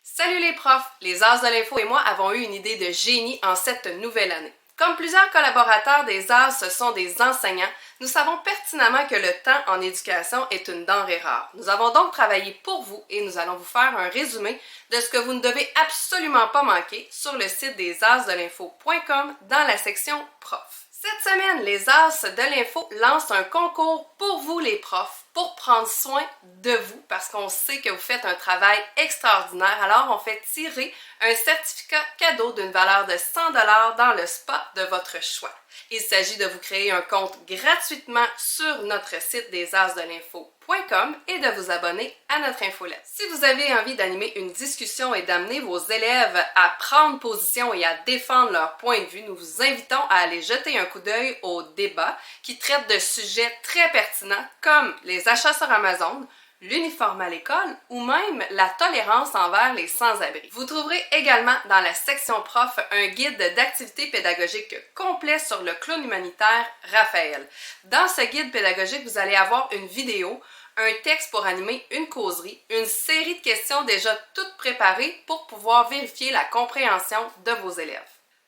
Salut les profs! Les As de l'info et moi avons eu une idée de génie en cette nouvelle année. Comme plusieurs collaborateurs des As sont des enseignants, nous savons pertinemment que le temps en éducation est une denrée rare. Nous avons donc travaillé pour vous et nous allons vous faire un résumé de ce que vous ne devez absolument pas manquer sur le site des asdelinfo.com dans la section profs. Cette semaine, les As de l'info lancent un concours pour vous les profs pour prendre soin de vous parce qu'on sait que vous faites un travail extraordinaire. Alors, on fait tirer un certificat cadeau d'une valeur de 100 $ dans le spa de votre choix. Il s'agit de vous créer un compte gratuitement sur notre site des asdelinfo.com et de vous abonner à notre infolette. Si vous avez envie d'animer une discussion et d'amener vos élèves à prendre position et à défendre leur point de vue, nous vous invitons à aller jeter un coup d'œil au débat qui traite de sujets très pertinents comme les achats sur Amazon, l'uniforme à l'école ou même la tolérance envers les sans-abri. Vous trouverez également dans la section prof un guide d'activités pédagogiques complet sur le clown humanitaire Raphaël. Dans ce guide pédagogique, vous allez avoir une vidéo, un texte pour animer une causerie, une série de questions déjà toutes préparées pour pouvoir vérifier la compréhension de vos élèves.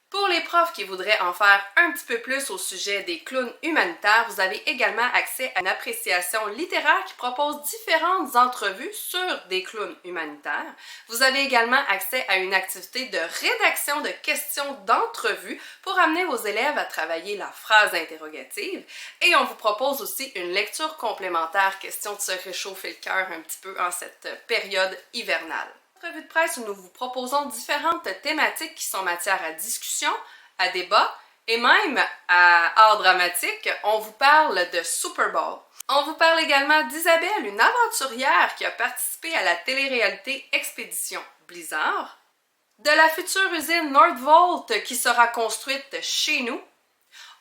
Pour les profs qui voudraient en faire un petit peu plus au sujet des clowns humanitaires, vous avez également accès à une appréciation littéraire qui propose différentes entrevues sur des clowns humanitaires. Vous avez également accès à une activité de rédaction de questions d'entrevue pour amener vos élèves à travailler la phrase interrogative. Et on vous propose aussi une lecture complémentaire, question de se réchauffer le cœur un petit peu en cette période hivernale. Revue de presse où nous vous proposons différentes thématiques qui sont matière à discussion, à débat et même à art dramatique. On vous parle de Super Bowl. On vous parle également d'Isabelle, une aventurière qui a participé à la télé-réalité Expédition Blizzard, de la future usine Nordvolt qui sera construite chez nous.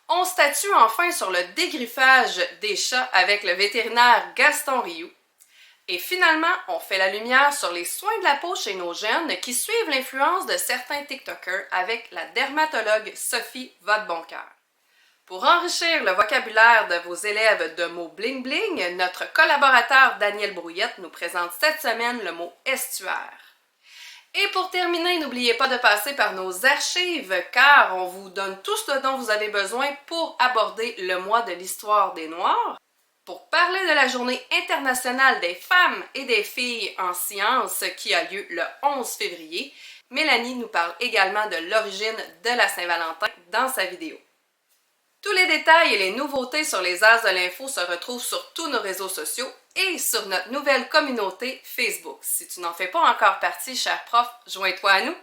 On statue enfin sur le dégriffage des chats avec le vétérinaire Gaston Rioux. Et finalement, on fait la lumière sur les soins de la peau chez nos jeunes qui suivent l'influence de certains TikTokers avec la dermatologue Sophie Vadeboncoeur. Pour enrichir le vocabulaire de vos élèves de mots bling bling, notre collaborateur Daniel Brouillette nous présente cette semaine le mot estuaire. Et pour terminer, n'oubliez pas de passer par nos archives car on vous donne tout ce dont vous avez besoin pour aborder le mois de l'histoire des Noirs. Pour parler de la Journée internationale des femmes et des filles en sciences qui a lieu le 11 février, Mélanie nous parle également de l'origine de la Saint-Valentin dans sa vidéo. Tous les détails et les nouveautés sur les As de l'info se retrouvent sur tous nos réseaux sociaux et sur notre nouvelle communauté Facebook. Si tu n'en fais pas encore partie, cher prof, joins-toi à nous!